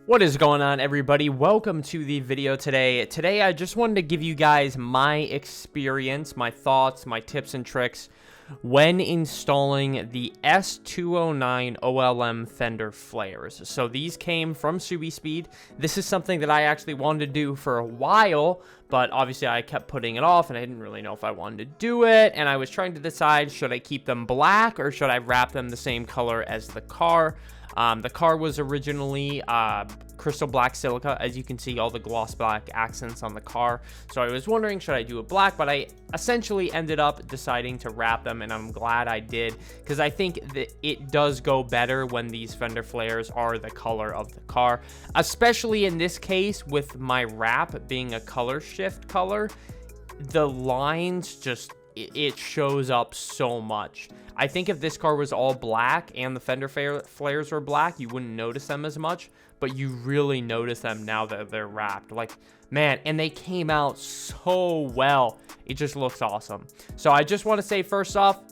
What is going on, everybody? Welcome to the video today. Today, I just wanted to give you guys my experience, my thoughts, my tips and tricks when installing the S209 OLM Fender Flares. So these came from SubieSpeed. This is something that I actually wanted to do for a while, but obviously I kept putting it off and I didn't really know if I wanted to do it. And I was trying to decide, should I keep them black or should I wrap them the same color as the car? The car was originally crystal black silica. As you can see, all the gloss black accents on the car. So I was wondering, should I do it black? But I essentially ended up deciding to wrap them, and I'm glad I did, because I think that it does go better when these Fender Flares are the color of the car, especially in this case with my wrap being a color shift color. The lines just, it shows up so much. I think if this car was all black and the Fender Flares were black, you wouldn't notice them as much, but you really notice them now that they're wrapped. Like, man, and they came out so well. It just looks awesome. So I just want to say, first off,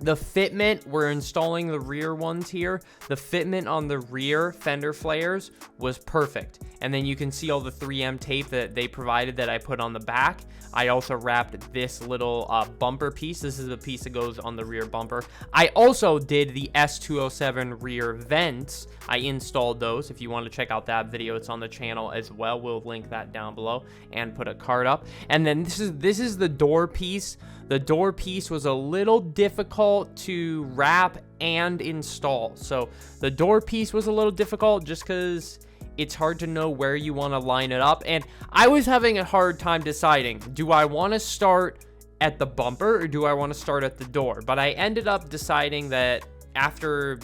the fitment, we're installing the rear ones here. The fitment on the rear Fender Flares was perfect. And then you can see all the 3M tape that they provided that I put on the back. I also wrapped this little bumper piece. This is the piece that goes on the rear bumper. I also did the S207 rear vents. I installed those. If you want to check out that video, it's on the channel as well. We'll link that down below and put a card up. And then this is the door piece. The door piece was a little difficult to wrap and install. So the door piece was a little difficult just because it's hard to know where you want to line it up. And I was having a hard time deciding, do I want to start at the bumper or do I want to start at the door? But I ended up deciding that after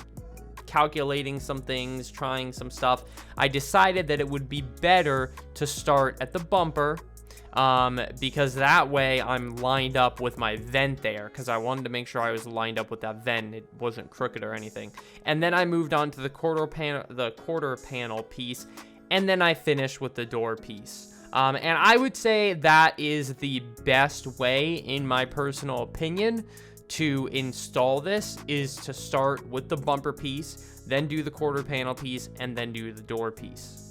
calculating some things, trying some stuff, I decided that it would be better to start at the bumper. Because that way I'm lined up with my vent there, because I wanted to make sure I was lined up with that vent. It wasn't crooked or anything. And then I moved on to the quarter panel piece, and then I finished with the door piece. And I would say that is the best way, in my personal opinion, to install this, is to start with the bumper piece, then do the quarter panel piece, and then do the door piece.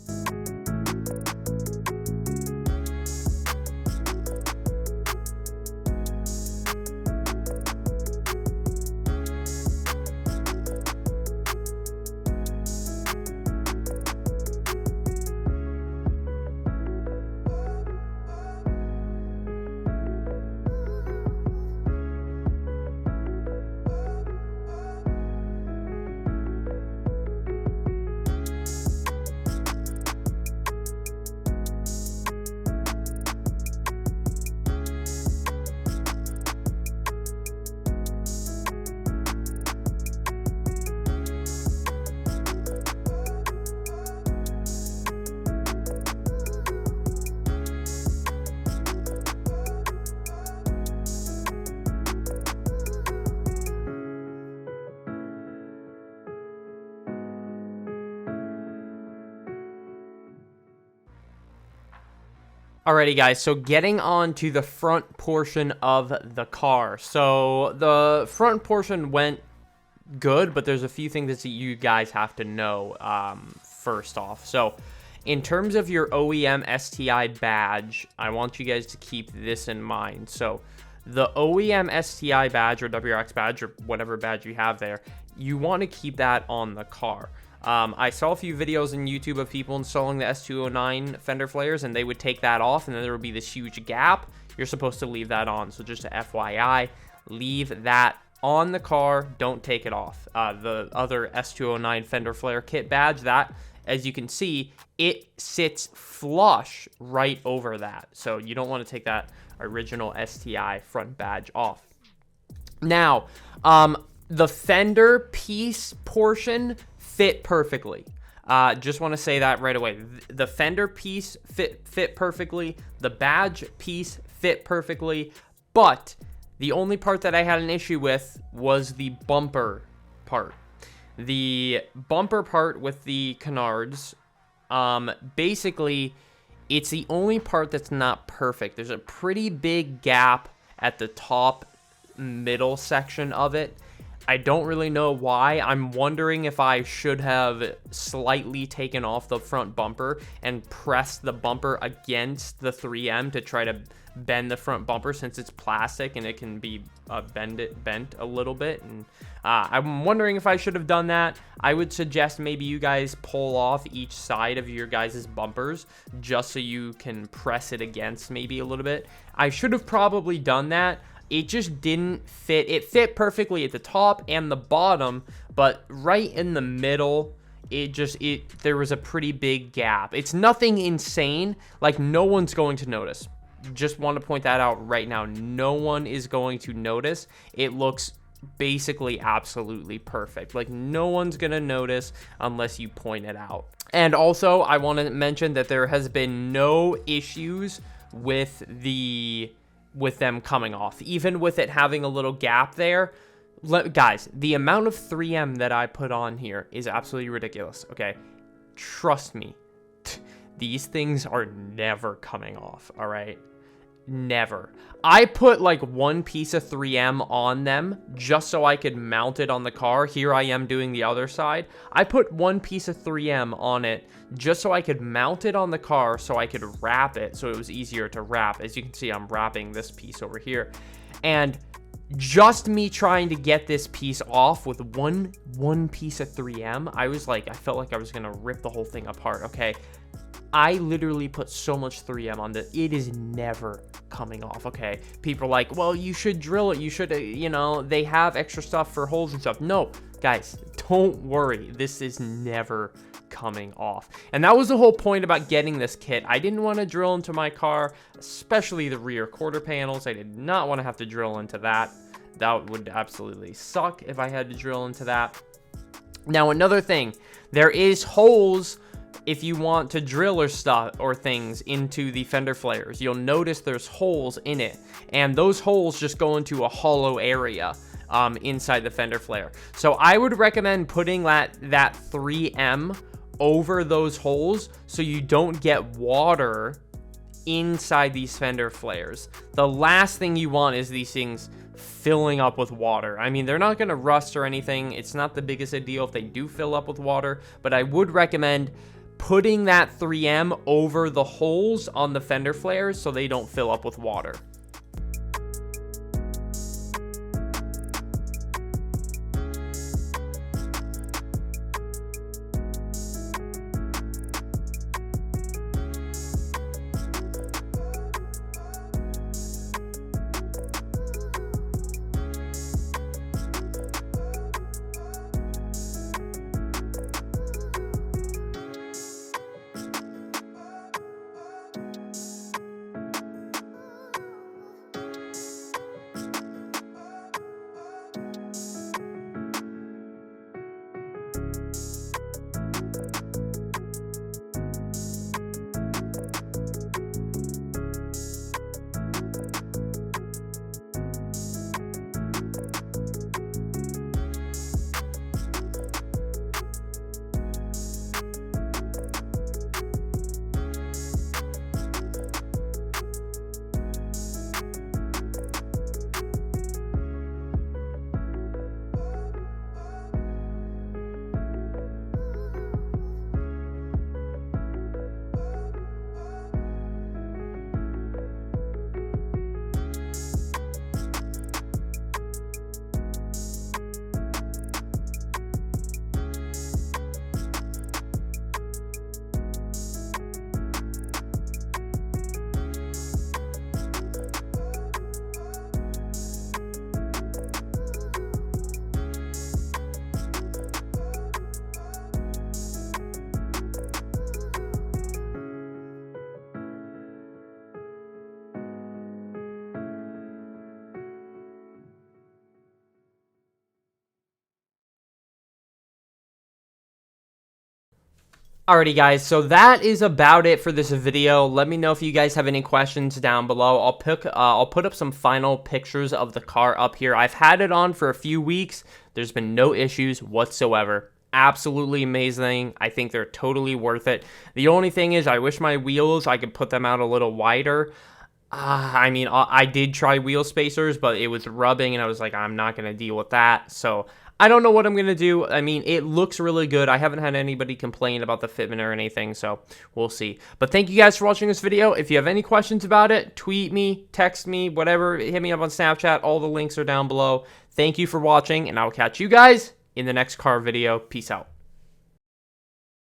Alrighty guys, so getting on to the front portion of the car. So the front portion went good, but there's a few things that you guys have to know first off. So in terms of your OEM STI badge, I want you guys to keep this in mind. So the OEM STI badge or WRX badge or whatever badge you have there, you want to keep that on the car. I saw a few videos on YouTube of people installing the S209 Fender Flares, and they would take that off, and then there would be this huge gap. You're supposed to leave that on. So just a FYI, leave that on the car. Don't take it off. The other S209 Fender Flare kit badge, that, as you can see, it sits flush right over that. So you don't want to take that original STI front badge off. Now, the Fender piece portion fit perfectly. Just want to say that right away. The Fender piece fit perfectly. The badge piece fit perfectly. But the only part that I had an issue with was the bumper part. The bumper part with the canards, basically, it's the only part that's not perfect. There's a pretty big gap at the top middle section of it. I don't really know why. I'm wondering if I should have slightly taken off the front bumper and pressed the bumper against the 3M to try to bend the front bumper, since it's plastic and it can be bent a little bit. And I'm wondering if I should have done that. I would suggest maybe you guys pull off each side of your guys' bumpers just so you can press it against maybe a little bit. I should have probably done that. It just didn't fit. It fit perfectly at the top and the bottom, but right in the middle, there was a pretty big gap. It's nothing insane. Like, no one's going to notice. Just want to point that out right now. No one is going to notice. It looks basically absolutely perfect. Like, no one's going to notice unless you point it out. And also, I want to mention that there has been no issues with them coming off, even with it having a little gap there. Guys, the amount of 3M that I put on here is absolutely ridiculous. Okay, trust me, these things are never coming off. All right, never. I put like one piece of 3M on them just so I could mount it on the car. Here I am doing the other side. I put one piece of 3M on it just so I could mount it on the car, so I could wrap it so it was easier to wrap. As you can see, I'm wrapping this piece over here. And just me trying to get this piece off with one piece of 3M, I felt like I was gonna rip the whole thing apart. Okay, I literally put so much 3M on this. It is never coming off. Okay, people are like, well, you should drill it, you should, you know, they have extra stuff for holes and stuff. No, guys, don't worry, this is never coming off. And that was the whole point about getting this kit. I didn't want to drill into my car, especially the rear quarter panels. I did not want to have to drill into that. That would absolutely suck if I had to drill into that. Now, another thing, there is holes if you want to drill or stuff or things into the fender flares. You'll notice there's holes in it, and those holes just go into a hollow area inside the fender flare. So I would recommend putting that 3M over those holes so you don't get water inside these fender flares. The last thing you want is these things filling up with water. I mean, they're not going to rust or anything. It's not the biggest a deal if they do fill up with water, but I would recommend putting that 3M over the holes on the fender flares so they don't fill up with water. Alrighty guys, so that is about it for this video. Let me know if you guys have any questions down below. I'll put up some final pictures of the car up here. I've had it on for a few weeks. There's been no issues whatsoever. Absolutely amazing. I think they're totally worth it. The only thing is I wish my wheels, I could put them out a little wider. I mean, I did try wheel spacers, but it was rubbing, and I was like, I'm not going to deal with that. So I don't know what I'm going to do. I mean, it looks really good. I haven't had anybody complain about the fitment or anything, so we'll see. But thank you guys for watching this video. If you have any questions about it, tweet me, text me, whatever. Hit me up on Snapchat. All the links are down below. Thank you for watching, and I will catch you guys in the next car video. Peace out.